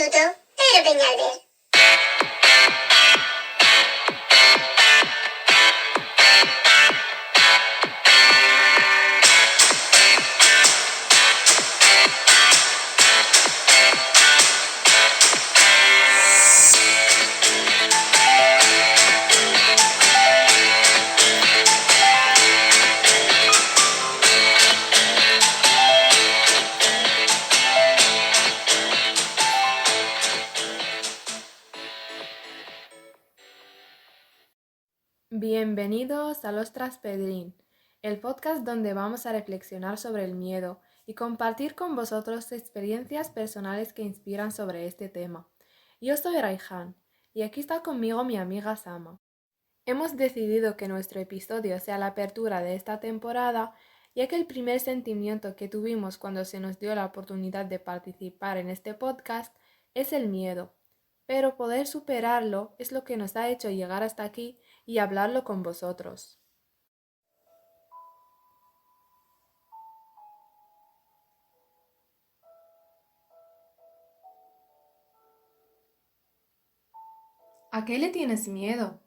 Instituto Pedro Peñalver. Bienvenidos a Los Traspedrín, el podcast donde vamos a reflexionar sobre el miedo y compartir con vosotros experiencias personales que inspiran sobre este tema. Yo soy Raihan y aquí está conmigo mi amiga Sama. Hemos decidido que nuestro episodio sea la apertura de esta temporada, ya que el primer sentimiento que tuvimos cuando se nos dio la oportunidad de participar en este podcast es el miedo. Pero poder superarlo es lo que nos ha hecho llegar hasta aquí y hablarlo con vosotros. ¿A qué le tienes miedo?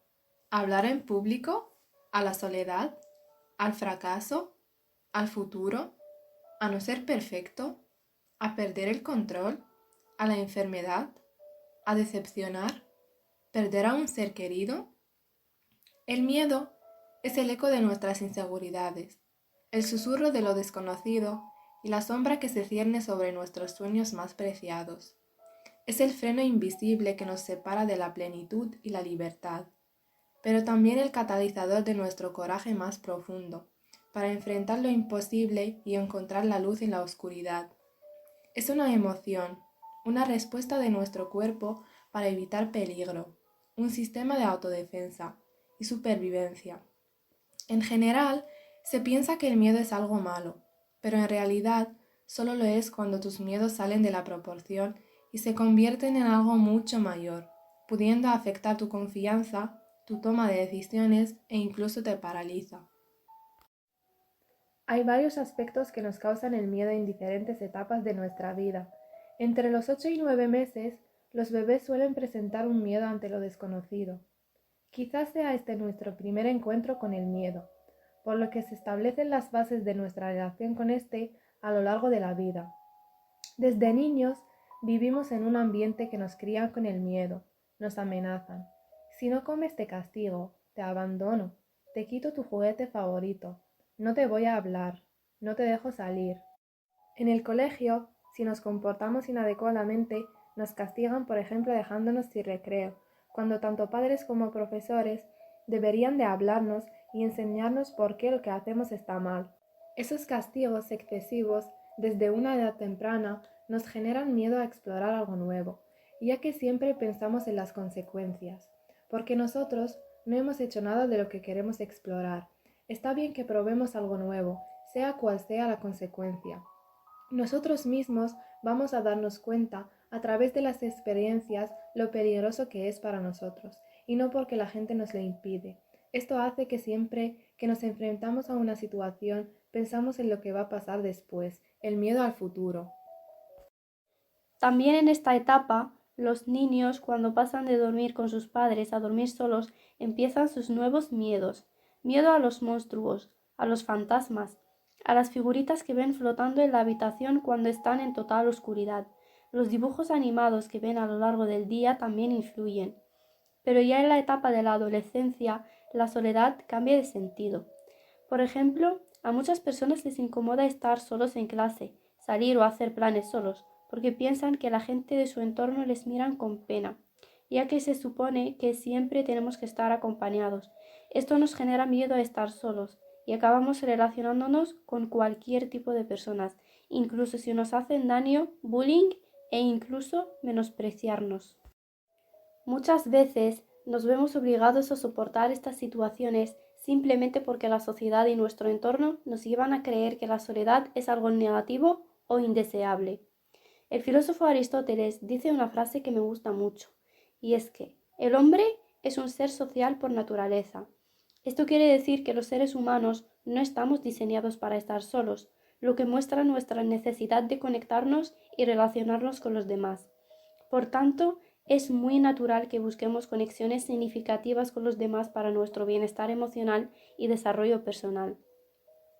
¿A hablar en público? ¿A la soledad? ¿Al fracaso? ¿Al futuro? ¿A no ser perfecto? ¿A perder el control? ¿A la enfermedad? ¿A decepcionar? ¿Perder a un ser querido? El miedo es el eco de nuestras inseguridades, el susurro de lo desconocido y la sombra que se cierne sobre nuestros sueños más preciados. Es el freno invisible que nos separa de la plenitud y la libertad, pero también el catalizador de nuestro coraje más profundo, para enfrentar lo imposible y encontrar la luz en la oscuridad. Es una emoción, una respuesta de nuestro cuerpo para evitar peligro, un sistema de autodefensa y supervivencia. En general, se piensa que el miedo es algo malo, pero en realidad solo lo es cuando tus miedos salen de la proporción y se convierten en algo mucho mayor, pudiendo afectar tu confianza, tu toma de decisiones e incluso te paraliza. Hay varios aspectos que nos causan el miedo en diferentes etapas de nuestra vida. Entre los 8 y 9 meses, los bebés suelen presentar un miedo ante lo desconocido. Quizás sea este nuestro primer encuentro con el miedo, por lo que se establecen las bases de nuestra relación con este a lo largo de la vida. Desde niños vivimos en un ambiente que nos cría con el miedo, nos amenazan. Si no comes te castigo, te abandono, te quito tu juguete favorito, no te voy a hablar, no te dejo salir. En el colegio, si nos comportamos inadecuadamente, nos castigan, por ejemplo, dejándonos sin recreo, cuando tanto padres como profesores deberían de hablarnos y enseñarnos por qué lo que hacemos está mal. Esos castigos excesivos desde una edad temprana nos generan miedo a explorar algo nuevo, ya que siempre pensamos en las consecuencias, porque nosotros no hemos hecho nada de lo que queremos explorar. Está bien que probemos algo nuevo, sea cual sea la consecuencia. Nosotros mismos vamos a darnos cuenta a través de las experiencias lo peligroso que es para nosotros, y no porque la gente nos lo impide. Esto hace que siempre que nos enfrentamos a una situación pensamos en lo que va a pasar después, el miedo al futuro. También en esta etapa, los niños, cuando pasan de dormir con sus padres a dormir solos, empiezan sus nuevos miedos. Miedo a los monstruos, a los fantasmas, a las figuritas que ven flotando en la habitación cuando están en total oscuridad. Los dibujos animados que ven a lo largo del día también influyen. Pero ya en la etapa de la adolescencia, la soledad cambia de sentido. Por ejemplo, a muchas personas les incomoda estar solos en clase, salir o hacer planes solos, porque piensan que la gente de su entorno les miran con pena, ya que se supone que siempre tenemos que estar acompañados. Esto nos genera miedo a estar solos y acabamos relacionándonos con cualquier tipo de personas, incluso si nos hacen daño, bullying e incluso menospreciarnos. Muchas veces nos vemos obligados a soportar estas situaciones simplemente porque la sociedad y nuestro entorno nos llevan a creer que la soledad es algo negativo o indeseable. El filósofo Aristóteles dice una frase que me gusta mucho, y es que el hombre es un ser social por naturaleza. Esto quiere decir que los seres humanos no estamos diseñados para estar solos, lo que muestra nuestra necesidad de conectarnos y relacionarnos con los demás. Por tanto, es muy natural que busquemos conexiones significativas con los demás para nuestro bienestar emocional y desarrollo personal,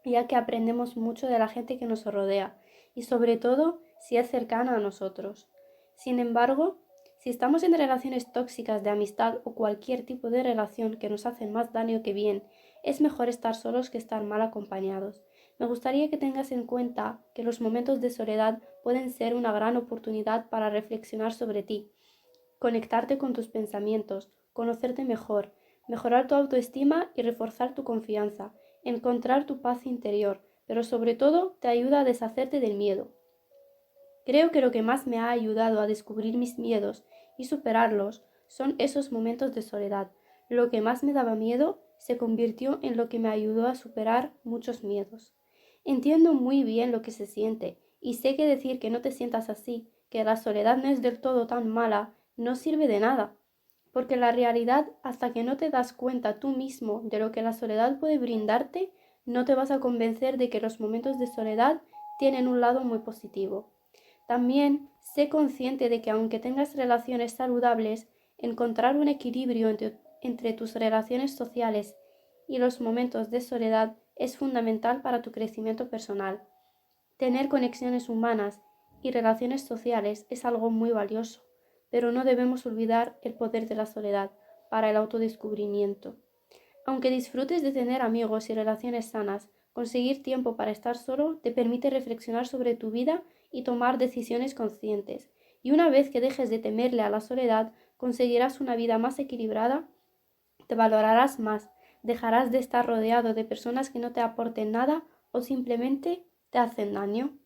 ya que aprendemos mucho de la gente que nos rodea y sobre todo si es cercana a nosotros. Sin embargo, si estamos en relaciones tóxicas de amistad o cualquier tipo de relación que nos hacen más daño que bien, es mejor estar solos que estar mal acompañados. Me gustaría que tengas en cuenta que los momentos de soledad pueden ser una gran oportunidad para reflexionar sobre ti, conectarte con tus pensamientos, conocerte mejor, mejorar tu autoestima y reforzar tu confianza, encontrar tu paz interior, pero sobre todo te ayuda a deshacerte del miedo. Creo que lo que más me ha ayudado a descubrir mis miedos y superarlos son esos momentos de soledad. Lo que más me daba miedo se convirtió en lo que me ayudó a superar muchos miedos. Entiendo muy bien lo que se siente y sé que decir que no te sientas así, que la soledad no es del todo tan mala, no sirve de nada, porque la realidad, hasta que no te das cuenta tú mismo de lo que la soledad puede brindarte, no te vas a convencer de que los momentos de soledad tienen un lado muy positivo. También sé consciente de que aunque tengas relaciones saludables, encontrar un equilibrio entre tus relaciones sociales y los momentos de soledad es fundamental para tu crecimiento personal. Tener conexiones humanas y relaciones sociales es algo muy valioso, pero no debemos olvidar el poder de la soledad para el autodescubrimiento. Aunque disfrutes de tener amigos y relaciones sanas, conseguir tiempo para estar solo te permite reflexionar sobre tu vida y tomar decisiones conscientes. Y una vez que dejes de temerle a la soledad, conseguirás una vida más equilibrada, te valorarás más, dejarás de estar rodeado de personas que no te aporten nada o simplemente te hacen daño.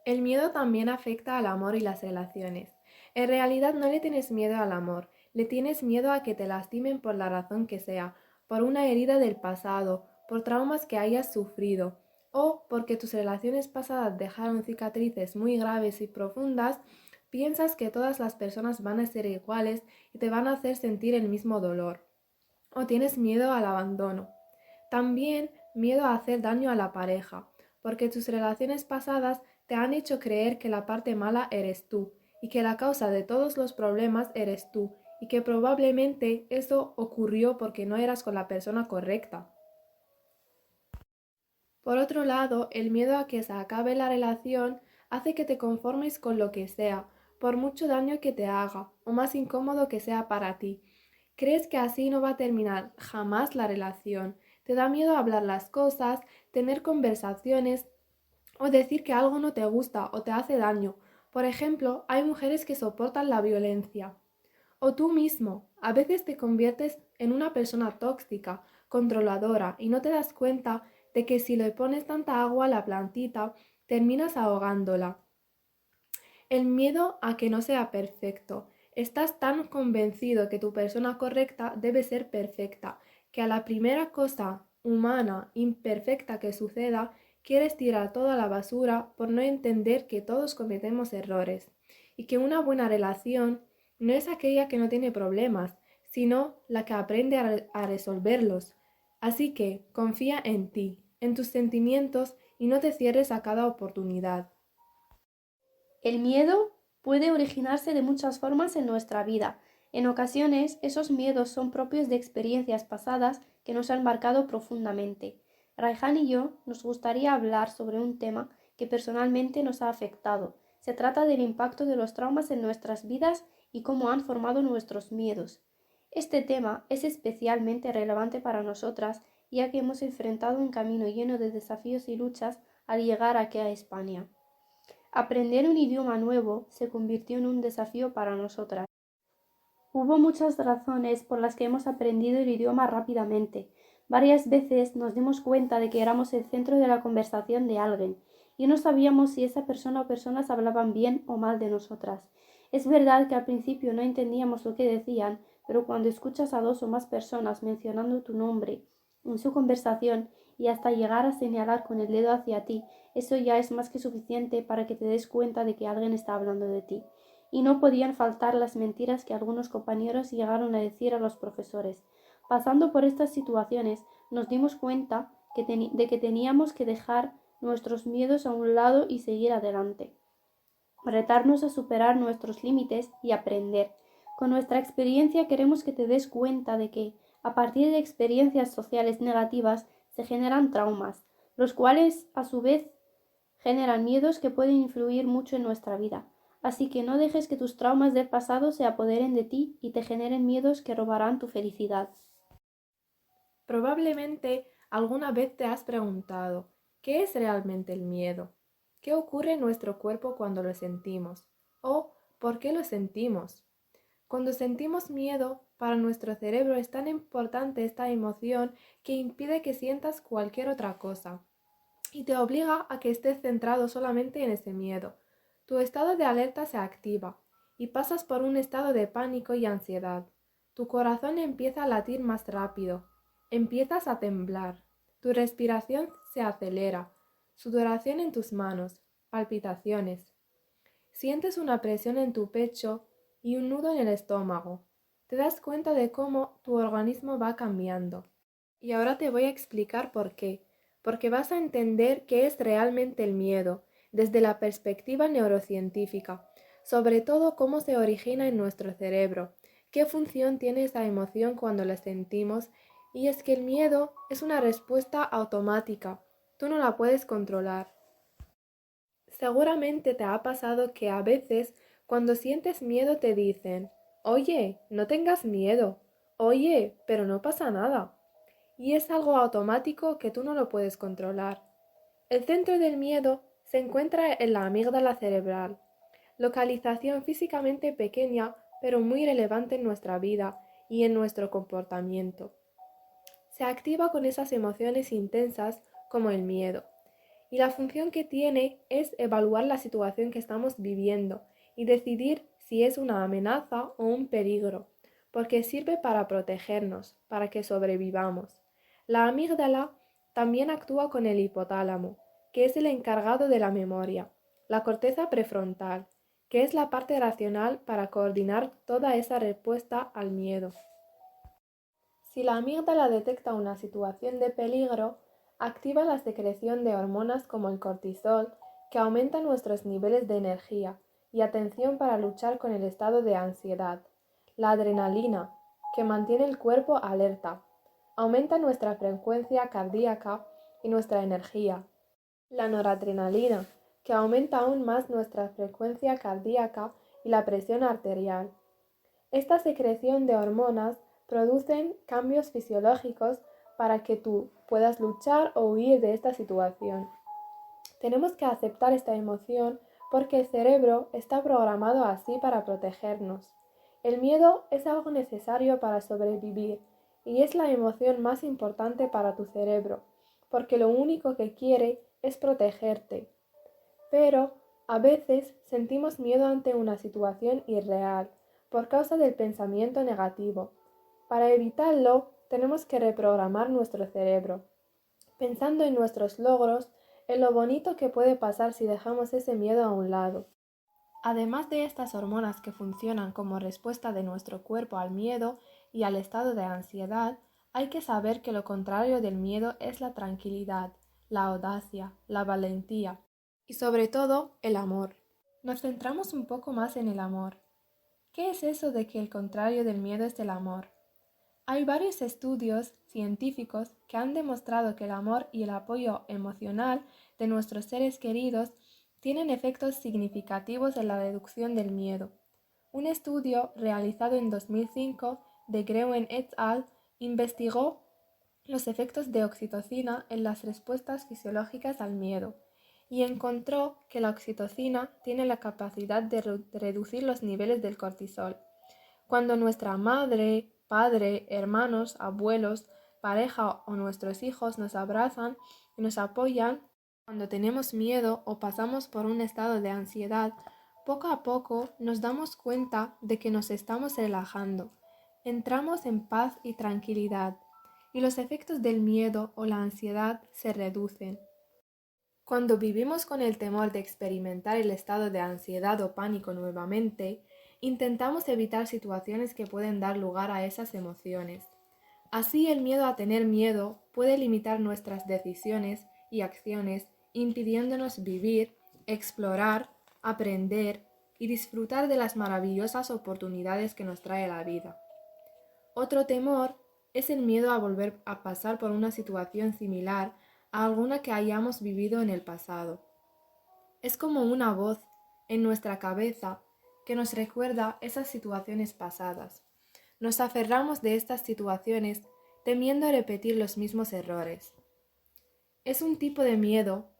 El miedo también afecta al amor y las relaciones. En realidad no le tienes miedo al amor, le tienes miedo a que te lastimen por la razón que sea, por una herida del pasado, por traumas que hayas sufrido, o porque tus relaciones pasadas dejaron cicatrices muy graves y profundas. Piensas que todas las personas van a ser iguales y te van a hacer sentir el mismo dolor. O tienes miedo al abandono. También miedo a hacer daño a la pareja, porque tus relaciones pasadas te han hecho creer que la parte mala eres tú y que la causa de todos los problemas eres tú y que probablemente eso ocurrió porque no eras con la persona correcta. Por otro lado, el miedo a que se acabe la relación hace que te conformes con lo que sea, por mucho daño que te haga o más incómodo que sea para ti. Crees que así no va a terminar jamás la relación. Te da miedo hablar las cosas, tener conversaciones o decir que algo no te gusta o te hace daño. Por ejemplo, hay mujeres que soportan la violencia. O tú mismo, a veces te conviertes en una persona tóxica, controladora y no te das cuenta de que si le pones tanta agua a la plantita, terminas ahogándola. El miedo a que no sea perfecto. Estás tan convencido que tu persona correcta debe ser perfecta, que a la primera cosa humana imperfecta que suceda, quieres tirar toda la basura por no entender que todos cometemos errores y que una buena relación no es aquella que no tiene problemas, sino la que aprende a resolverlos. Así que confía en ti, en tus sentimientos y no te cierres a cada oportunidad. El miedo puede originarse de muchas formas en nuestra vida. En ocasiones, esos miedos son propios de experiencias pasadas que nos han marcado profundamente. Raihan y yo nos gustaría hablar sobre un tema que personalmente nos ha afectado. Se trata del impacto de los traumas en nuestras vidas y cómo han formado nuestros miedos. Este tema es especialmente relevante para nosotras, ya que hemos enfrentado un camino lleno de desafíos y luchas al llegar aquí a España. Aprender un idioma nuevo se convirtió en un desafío para nosotras. Hubo muchas razones por las que hemos aprendido el idioma rápidamente. Varias veces nos dimos cuenta de que éramos el centro de la conversación de alguien y no sabíamos si esa persona o personas hablaban bien o mal de nosotras. Es verdad que al principio no entendíamos lo que decían, pero cuando escuchas a dos o más personas mencionando tu nombre en su conversación y hasta llegar a señalar con el dedo hacia ti, eso ya es más que suficiente para que te des cuenta de que alguien está hablando de ti. Y no podían faltar las mentiras que algunos compañeros llegaron a decir a los profesores. Pasando por estas situaciones, nos dimos cuenta de que teníamos que dejar nuestros miedos a un lado y seguir adelante. retarnos a superar nuestros límites y aprender. Con nuestra experiencia queremos que te des cuenta de que, a partir de experiencias sociales negativas, se generan traumas, los cuales, a su vez, generan miedos que pueden influir mucho en nuestra vida. Así que no dejes que tus traumas del pasado se apoderen de ti y te generen miedos que robarán tu felicidad. Probablemente alguna vez te has preguntado, ¿qué es realmente el miedo? ¿Qué ocurre en nuestro cuerpo cuando lo sentimos? ¿O por qué lo sentimos? Cuando sentimos miedo, para nuestro cerebro es tan importante esta emoción que impide que sientas cualquier otra cosa y te obliga a que estés centrado solamente en ese miedo. Tu estado de alerta se activa y pasas por un estado de pánico y ansiedad. Tu corazón empieza a latir más rápido, empiezas a temblar, tu respiración se acelera, sudoración en tus manos, palpitaciones. Sientes una presión en tu pecho y un nudo en el estómago. Te das cuenta de cómo tu organismo va cambiando. Y ahora te voy a explicar por qué. Porque vas a entender qué es realmente el miedo desde la perspectiva neurocientífica, sobre todo cómo se origina en nuestro cerebro, qué función tiene esa emoción cuando la sentimos, y es que el miedo es una respuesta automática, tú no la puedes controlar. Seguramente te ha pasado que a veces cuando sientes miedo te dicen, oye, no tengas miedo, oye, pero no pasa nada. Y es algo automático que tú no lo puedes controlar. El centro del miedo se encuentra en la amígdala cerebral, localización físicamente pequeña pero muy relevante en nuestra vida y en nuestro comportamiento. Se activa con esas emociones intensas como el miedo. Y la función que tiene es evaluar la situación que estamos viviendo y decidir si es una amenaza o un peligro, porque sirve para protegernos, para que sobrevivamos. La amígdala también actúa con el hipotálamo, que es el encargado de la memoria, la corteza prefrontal, que es la parte racional para coordinar toda esa respuesta al miedo. Si la amígdala detecta una situación de peligro, activa la secreción de hormonas como el cortisol, que aumenta nuestros niveles de energía y atención para luchar con el estado de ansiedad. La adrenalina, que mantiene el cuerpo alerta, aumenta nuestra frecuencia cardíaca y nuestra energía. La noradrenalina, que aumenta aún más nuestra frecuencia cardíaca y la presión arterial. Esta secreción de hormonas producen cambios fisiológicos para que tú puedas luchar o huir de esta situación. Tenemos que aceptar esta emoción porque el cerebro está programado así para protegernos. El miedo es algo necesario para sobrevivir y es la emoción más importante para tu cerebro, porque lo único que quiere es protegerte. Pero a veces sentimos miedo ante una situación irreal por causa del pensamiento negativo. Para evitarlo, tenemos que reprogramar nuestro cerebro, pensando en nuestros logros, en lo bonito que puede pasar si dejamos ese miedo a un lado. Además de estas hormonas que funcionan como respuesta de nuestro cuerpo al miedo y al estado de ansiedad, hay que saber que lo contrario del miedo es la tranquilidad, la audacia, la valentía y sobre todo el amor. Nos centramos un poco más en el amor. ¿Qué es eso de que el contrario del miedo es el amor? Hay varios estudios científicos que han demostrado que el amor y el apoyo emocional de nuestros seres queridos tienen efectos significativos en la reducción del miedo. Un estudio realizado en 2005 de Gruen et al. Investigó los efectos de oxitocina en las respuestas fisiológicas al miedo y encontró que la oxitocina tiene la capacidad de reducir los niveles del cortisol. Cuando nuestra madre, padre, hermanos, abuelos, pareja o nuestros hijos nos abrazan y nos apoyan, cuando tenemos miedo o pasamos por un estado de ansiedad, poco a poco nos damos cuenta de que nos estamos relajando, entramos en paz y tranquilidad, y los efectos del miedo o la ansiedad se reducen. Cuando vivimos con el temor de experimentar el estado de ansiedad o pánico nuevamente, intentamos evitar situaciones que pueden dar lugar a esas emociones. Así el miedo a tener miedo puede limitar nuestras decisiones y acciones, impidiéndonos vivir, explorar, aprender y disfrutar de las maravillosas oportunidades que nos trae la vida. Otro temor es el miedo a volver a pasar por una situación similar a alguna que hayamos vivido en el pasado. Es como una voz en nuestra cabeza que nos recuerda esas situaciones pasadas. Nos aferramos de estas situaciones temiendo repetir los mismos errores. Es un tipo de miedo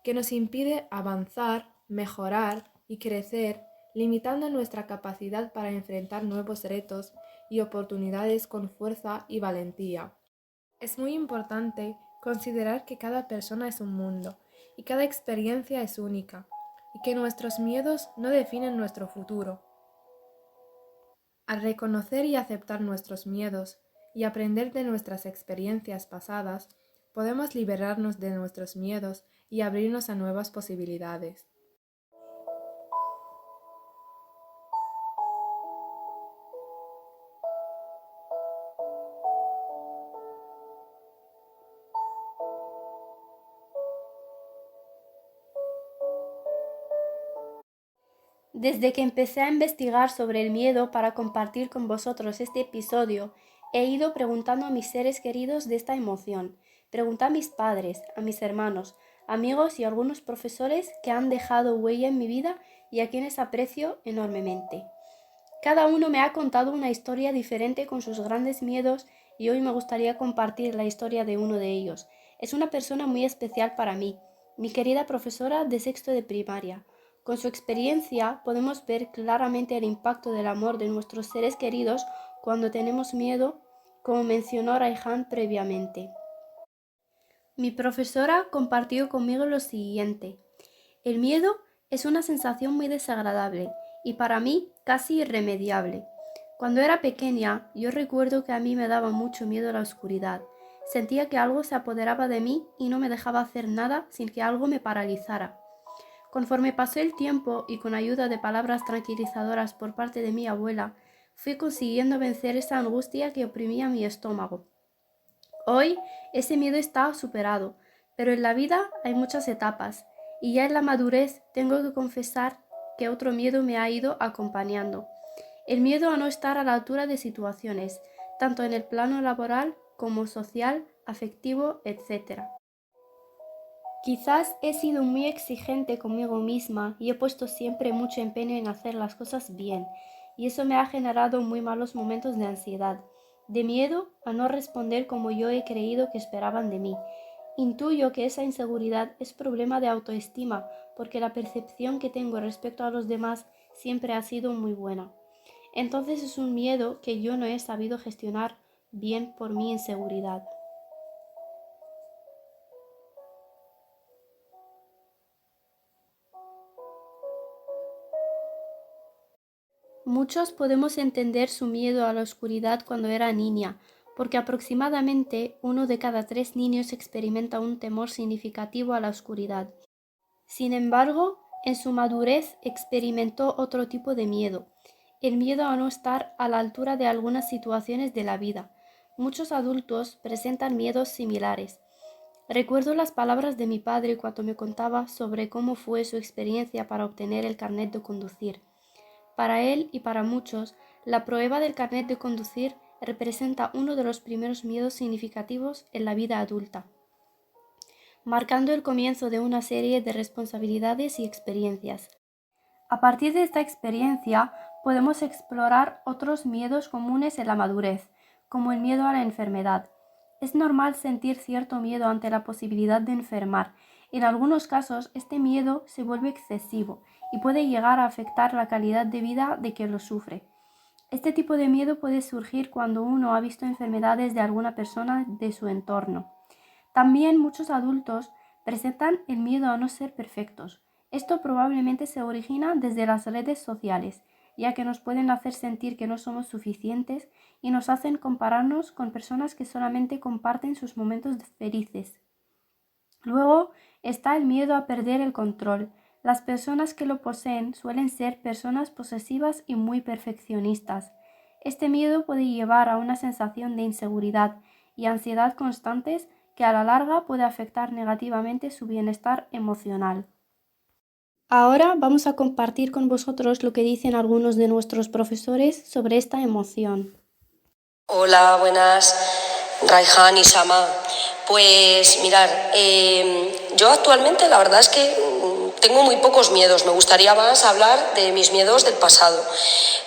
que nos impide avanzar, mejorar y crecer, limitando nuestra capacidad para enfrentar nuevos retos y oportunidades con fuerza y valentía. Es muy importante considerar que cada persona es un mundo y cada experiencia es única, y que nuestros miedos no definen nuestro futuro. Al reconocer y aceptar nuestros miedos y aprender de nuestras experiencias pasadas, podemos liberarnos de nuestros miedos y abrirnos a nuevas posibilidades. Desde que empecé a investigar sobre el miedo para compartir con vosotros este episodio, he ido preguntando a mis seres queridos de esta emoción. Pregunté a mis padres, a mis hermanos, amigos y algunos profesores que han dejado huella en mi vida y a quienes aprecio enormemente. Cada uno me ha contado una historia diferente con sus grandes miedos y hoy me gustaría compartir la historia de uno de ellos. Es una persona muy especial para mí, mi querida profesora de sexto de primaria. Con su experiencia podemos ver claramente el impacto del amor de nuestros seres queridos cuando tenemos miedo, como mencionó Raihan previamente. Mi profesora compartió conmigo lo siguiente. El miedo es una sensación muy desagradable y para mí casi irremediable. Cuando era pequeña, yo recuerdo que a mí me daba mucho miedo la oscuridad. Sentía que algo se apoderaba de mí y no me dejaba hacer nada sin que algo me paralizara. Conforme pasó el tiempo y con ayuda de palabras tranquilizadoras por parte de mi abuela, fui consiguiendo vencer esa angustia que oprimía mi estómago. Hoy ese miedo está superado, pero en la vida hay muchas etapas y ya en la madurez tengo que confesar que otro miedo me ha ido acompañando. El miedo a no estar a la altura de situaciones, tanto en el plano laboral como social, afectivo, etc. Quizás he sido muy exigente conmigo misma y he puesto siempre mucho empeño en hacer las cosas bien, y eso me ha generado muy malos momentos de ansiedad, de miedo a no responder como yo he creído que esperaban de mí. Intuyo que esa inseguridad es problema de autoestima, porque la percepción que tengo respecto a los demás siempre ha sido muy buena. Entonces es un miedo que yo no he sabido gestionar bien por mi inseguridad. Muchos podemos entender su miedo a la oscuridad cuando era niña, porque aproximadamente 1 de cada 3 niños experimenta un temor significativo a la oscuridad. Sin embargo, en su madurez experimentó otro tipo de miedo, el miedo a no estar a la altura de algunas situaciones de la vida. Muchos adultos presentan miedos similares. Recuerdo las palabras de mi padre cuando me contaba sobre cómo fue su experiencia para obtener el carnet de conducir. Para él y para muchos, la prueba del carnet de conducir representa uno de los primeros miedos significativos en la vida adulta, marcando el comienzo de una serie de responsabilidades y experiencias. A partir de esta experiencia, podemos explorar otros miedos comunes en la madurez, como el miedo a la enfermedad. Es normal sentir cierto miedo ante la posibilidad de enfermar. En algunos casos, este miedo se vuelve excesivo y puede llegar a afectar la calidad de vida de quien lo sufre. Este tipo de miedo puede surgir cuando uno ha visto enfermedades de alguna persona de su entorno. También muchos adultos presentan el miedo a no ser perfectos. Esto probablemente se origina desde las redes sociales, ya que nos pueden hacer sentir que no somos suficientes y nos hacen compararnos con personas que solamente comparten sus momentos felices. Luego está el miedo a perder el control. Las personas que lo poseen suelen ser personas posesivas y muy perfeccionistas. Este miedo puede llevar a una sensación de inseguridad y ansiedad constantes que a la larga puede afectar negativamente su bienestar emocional. Ahora vamos a compartir con vosotros lo que dicen algunos de nuestros profesores sobre esta emoción. Hola, buenas, Raihan y Sama. Pues mirar, yo actualmente la verdad es que tengo muy pocos miedos. Me gustaría más hablar de mis miedos del pasado.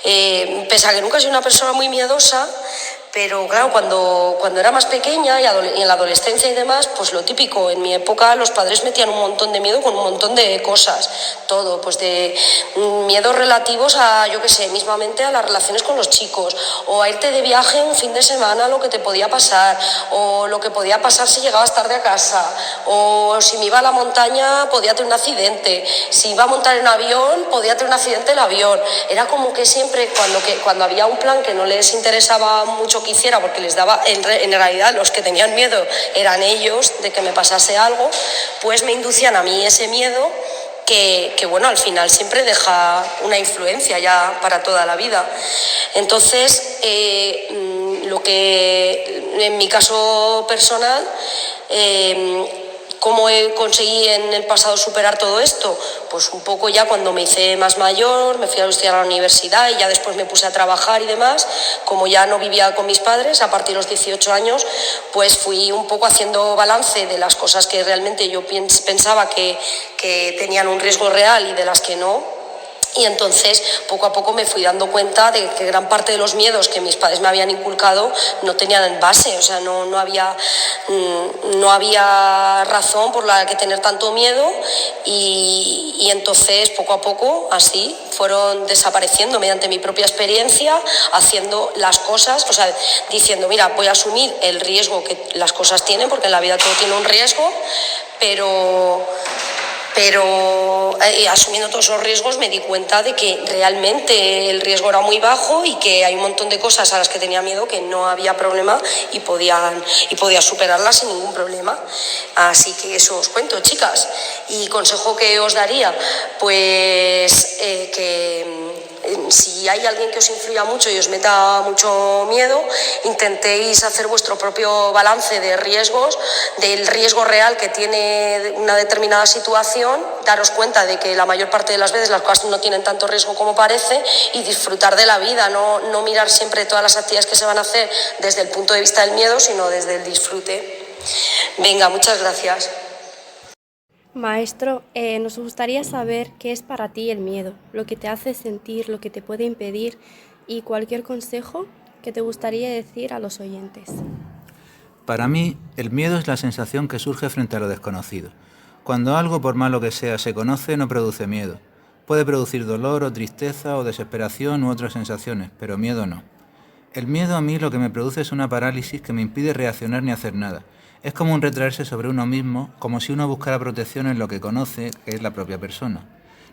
Pese a que nunca he sido una persona muy miedosa, pero claro, cuando era más pequeña y en la adolescencia y demás, pues lo típico, en mi época los padres metían un montón de miedo con un montón de cosas, todo, pues de miedos relativos a, yo qué sé, mismamente a las relaciones con los chicos, o a irte de viaje un fin de semana, lo que te podía pasar, o lo que podía pasar si llegabas tarde a casa, o si me iba a la montaña podía tener un accidente, si iba a montar en avión podía tener un accidente el avión. Era como que siempre cuando había un plan que no les interesaba mucho que hiciera, porque les daba, en realidad los que tenían miedo eran ellos de que me pasase algo, pues me inducían a mí ese miedo que bueno, al final siempre deja una influencia ya para toda la vida. Entonces, lo que en mi caso personal, ¿cómo conseguí en el pasado superar todo esto? Pues un poco ya cuando me hice más mayor, me fui a estudiar a la universidad y ya después me puse a trabajar y demás, como ya no vivía con mis padres a partir de los 18 años, pues fui un poco haciendo balance de las cosas que realmente yo pensaba que tenían un riesgo real y de las que no. Y entonces poco a poco me fui dando cuenta de que gran parte de los miedos que mis padres me habían inculcado no tenían base, o sea, no había razón por la que tener tanto miedo y entonces poco a poco así fueron desapareciendo mediante mi propia experiencia, haciendo las cosas, o sea, diciendo, mira, voy a asumir el riesgo que las cosas tienen, porque en la vida todo tiene un riesgo, pero asumiendo todos esos riesgos me di cuenta de que realmente el riesgo era muy bajo y que hay un montón de cosas a las que tenía miedo que no había problema y podía superarlas sin ningún problema. Así que eso os cuento, chicas. Y consejo que os daría, pues que si hay alguien que os influya mucho y os meta mucho miedo, intentéis hacer vuestro propio balance de riesgos, del riesgo real que tiene una determinada situación, daros cuenta de que la mayor parte de las veces las cosas no tienen tanto riesgo como parece y disfrutar de la vida, no mirar siempre todas las actividades que se van a hacer desde el punto de vista del miedo, sino desde el disfrute. Venga, muchas gracias. Maestro, nos gustaría saber qué es para ti el miedo, lo que te hace sentir, lo que te puede impedir y cualquier consejo que te gustaría decir a los oyentes. Para mí, el miedo es la sensación que surge frente a lo desconocido. Cuando algo, por malo que sea, se conoce, no produce miedo. Puede producir dolor o tristeza o desesperación u otras sensaciones, pero miedo no. El miedo a mí lo que me produce es una parálisis que me impide reaccionar ni hacer nada. Es como un retraerse sobre uno mismo, como si uno buscara protección en lo que conoce, que es la propia persona.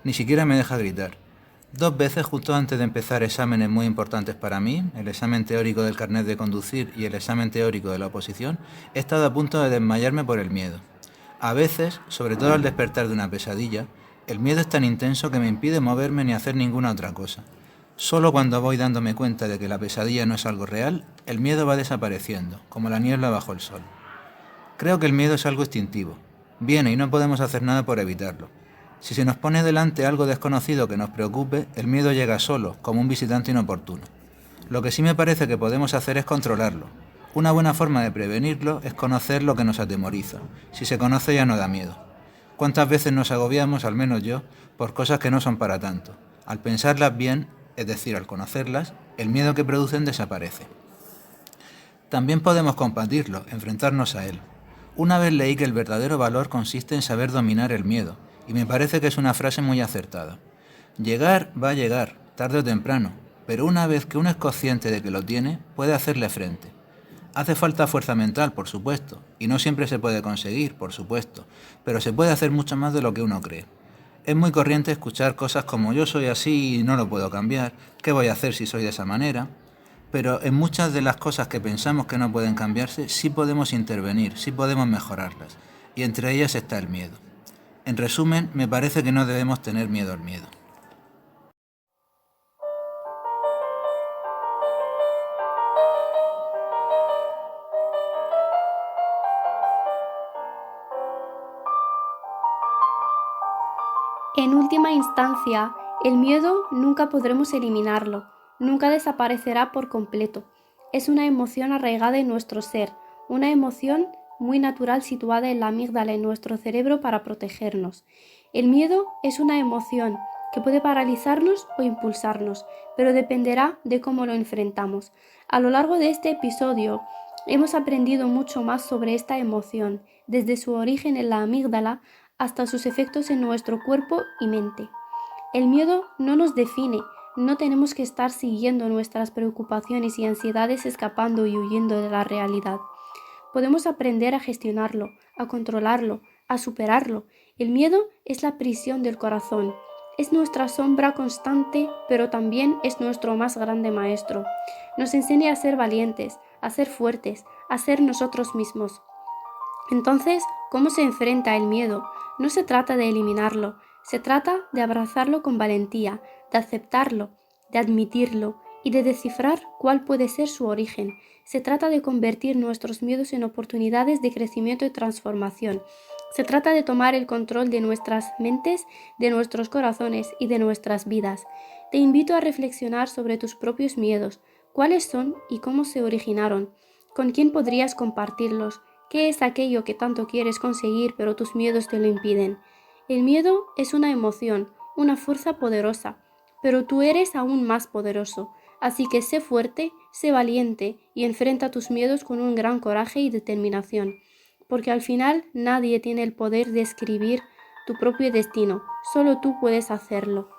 Ni siquiera me deja gritar. 2 veces, justo antes de empezar exámenes muy importantes para mí, el examen teórico del carnet de conducir y el examen teórico de la oposición, he estado a punto de desmayarme por el miedo. A veces, sobre todo al despertar de una pesadilla, el miedo es tan intenso que me impide moverme ni hacer ninguna otra cosa. Solo cuando voy dándome cuenta de que la pesadilla no es algo real, el miedo va desapareciendo, como la niebla bajo el sol. Creo que el miedo es algo instintivo. Viene y no podemos hacer nada por evitarlo. Si se nos pone delante algo desconocido que nos preocupe, el miedo llega solo, como un visitante inoportuno. Lo que sí me parece que podemos hacer es controlarlo. Una buena forma de prevenirlo es conocer lo que nos atemoriza. Si se conoce ya no da miedo. ¿Cuántas veces nos agobiamos, al menos yo, por cosas que no son para tanto? Al pensarlas bien, es decir, al conocerlas, el miedo que producen desaparece. También podemos combatirlo, enfrentarnos a él. Una vez leí que el verdadero valor consiste en saber dominar el miedo, y me parece que es una frase muy acertada. Llegar va a llegar, tarde o temprano, pero una vez que uno es consciente de que lo tiene, puede hacerle frente. Hace falta fuerza mental, por supuesto, y no siempre se puede conseguir, por supuesto, pero se puede hacer mucho más de lo que uno cree. Es muy corriente escuchar cosas como yo soy así y no lo puedo cambiar, ¿qué voy a hacer si soy de esa manera? Pero en muchas de las cosas que pensamos que no pueden cambiarse, sí podemos intervenir, sí podemos mejorarlas, y entre ellas está el miedo. En resumen, me parece que no debemos tener miedo al miedo. En última última instancia, el miedo nunca podremos eliminarlo, nunca desaparecerá por completo. Es una emoción arraigada en nuestro ser, una emoción muy natural situada en la amígdala en nuestro cerebro para protegernos. El miedo es una emoción que puede paralizarnos o impulsarnos, pero dependerá de cómo lo enfrentamos. A lo largo de este episodio hemos aprendido mucho más sobre esta emoción, desde su origen en la amígdala hasta sus efectos en nuestro cuerpo y mente. El miedo no nos define, no tenemos que estar siguiendo nuestras preocupaciones y ansiedades escapando y huyendo de la realidad. Podemos aprender a gestionarlo, a controlarlo, a superarlo. El miedo es la prisión del corazón. Es nuestra sombra constante, pero también es nuestro más grande maestro. Nos enseña a ser valientes, a ser fuertes, a ser nosotros mismos. Entonces, ¿cómo se enfrenta el miedo? No se trata de eliminarlo, se trata de abrazarlo con valentía, de aceptarlo, de admitirlo y de descifrar cuál puede ser su origen. Se trata de convertir nuestros miedos en oportunidades de crecimiento y transformación. Se trata de tomar el control de nuestras mentes, de nuestros corazones y de nuestras vidas. Te invito a reflexionar sobre tus propios miedos, cuáles son y cómo se originaron, con quién podrías compartirlos, qué es aquello que tanto quieres conseguir pero tus miedos te lo impiden. El miedo es una emoción, una fuerza poderosa, pero tú eres aún más poderoso. Así que sé fuerte, sé valiente y enfrenta tus miedos con un gran coraje y determinación, porque al final nadie tiene el poder de escribir tu propio destino, solo tú puedes hacerlo.